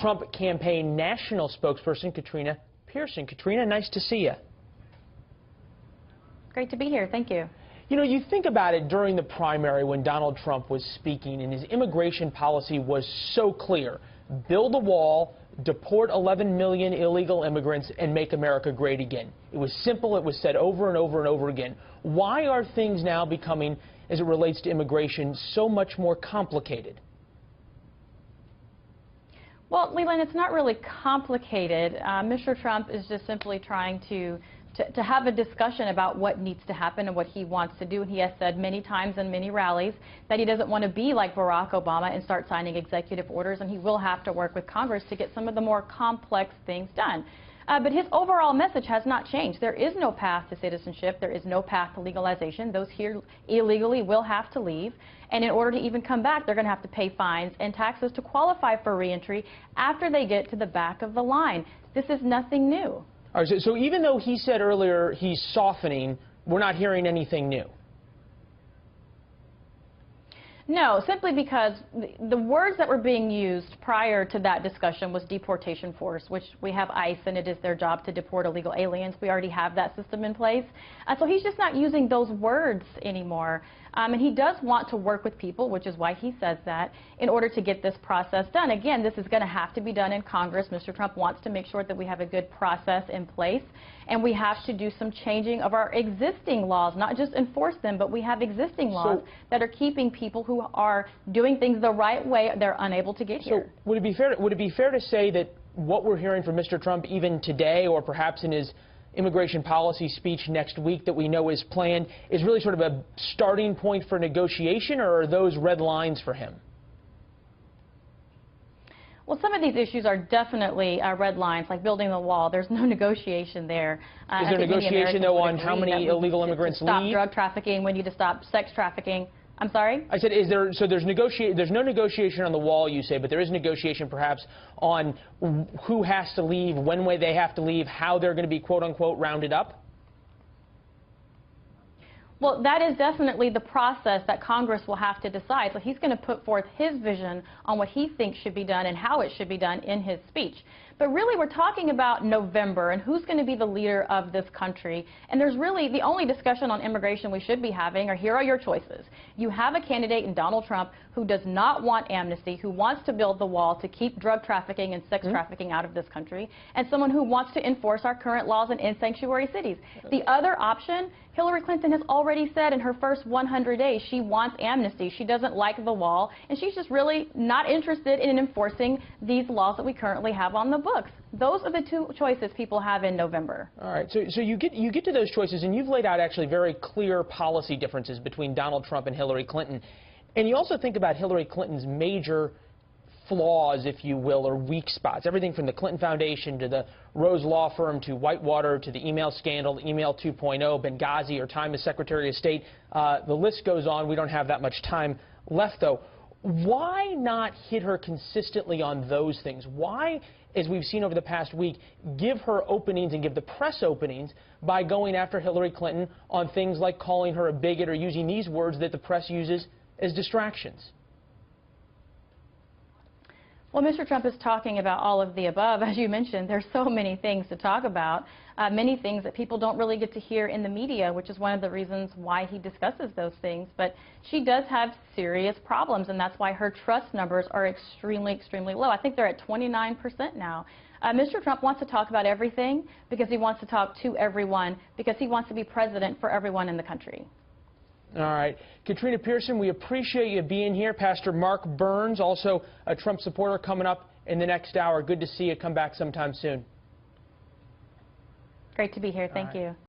Trump campaign national spokesperson Katrina Pierson. Katrina, nice to see you. Great to be here. Thank you. You know, you think about it during the primary when Donald Trump was speaking and his immigration policy was so clear. Build a wall, deport 11 million illegal immigrants, and make America great again. It was simple. It was said over and over and over again. Why are things now becoming, as it relates to immigration, so much more complicated? Well, Leland, it's not really complicated. Mr. Trump is just simply trying to have a discussion about what needs to happen and what he wants to do. And he has said many times in many rallies that he doesn't want to be like Barack Obama and start signing executive orders, and he will have to work with Congress to get some of the more complex things done. But his overall message has not changed. There is no path to citizenship. There is no path to legalization. Those here illegally will have to leave. And in order to even come back, they're going to have to pay fines and taxes to qualify for reentry after they get to the back of the line. This is nothing new. All right, so even though he said earlier he's softening, we're not hearing anything new. No, simply because the words that were being used prior to that discussion was deportation force, which we have ICE, and it is their job to deport illegal aliens. We already have that system in place. So he's just not using those words anymore. And he does want to work with people, which is why he says that, in order to get this process done. Again, this is going to have to be done in Congress. Mr. Trump wants to make sure that we have a good process in place, and we have to do some changing of our existing laws, not just enforce them, but we have existing laws that are keeping people who are doing things the right way, they're unable to get here. So would it be fair to say that what we're hearing from Mr. Trump even today, or perhaps in his immigration policy speech next week that we know is planned, is really sort of a starting point for negotiation, or are those red lines for him? Well, some of these issues are definitely red lines, like building the wall. There's no negotiation there. Is there negotiation, though, on how many illegal immigrants leave? Stop drug trafficking. We need to stop sex trafficking. I'm sorry? I said, there's no negotiation on the wall, you say, but there is negotiation perhaps on who has to leave, when they have to leave, how they're going to be, quote unquote, rounded up? Well, that is definitely the process that Congress will have to decide. So he's going to put forth his vision on what he thinks should be done and how it should be done in his speech. But really, we're talking about November and who's going to be the leader of this country. And there's really the only discussion on immigration we should be having are, here are your choices. You have a candidate in Donald Trump who does not want amnesty, who wants to build the wall to keep drug trafficking and sex trafficking out of this country, and someone who wants to enforce our current laws and in sanctuary cities. The other option, Hillary Clinton has already said in her first 100 days she wants amnesty. She doesn't like the wall, and she's just really not interested in enforcing these laws that we currently have on the books. Those are the two choices people have in November. All right, so you get to those choices, and you've laid out actually very clear policy differences between Donald Trump and Hillary Clinton. And you also think about Hillary Clinton's major flaws, if you will, or weak spots. Everything from the Clinton Foundation to the Rose Law Firm to Whitewater to the email scandal, email 2.0, Benghazi, or time as Secretary of State. The list goes on. We don't have that much time left, though. Why not hit her consistently on those things? Why, as we've seen over the past week, give her openings and give the press openings by going after Hillary Clinton on things like calling her a bigot or using these words that the press uses as distractions? Well, Mr. Trump is talking about all of the above. As you mentioned, there's so many things to talk about, many things that people don't really get to hear in the media, which is one of the reasons why he discusses those things. But she does have serious problems, and that's why her trust numbers are extremely, extremely low. I think they're at 29% now. Mr. Trump wants to talk about everything because he wants to talk to everyone, because he wants to be president for everyone in the country. All right. Katrina Pierson, we appreciate you being here. Pastor Mark Burns, also a Trump supporter, coming up in the next hour. Good to see you. Come back sometime soon. Great to be here. Thank you.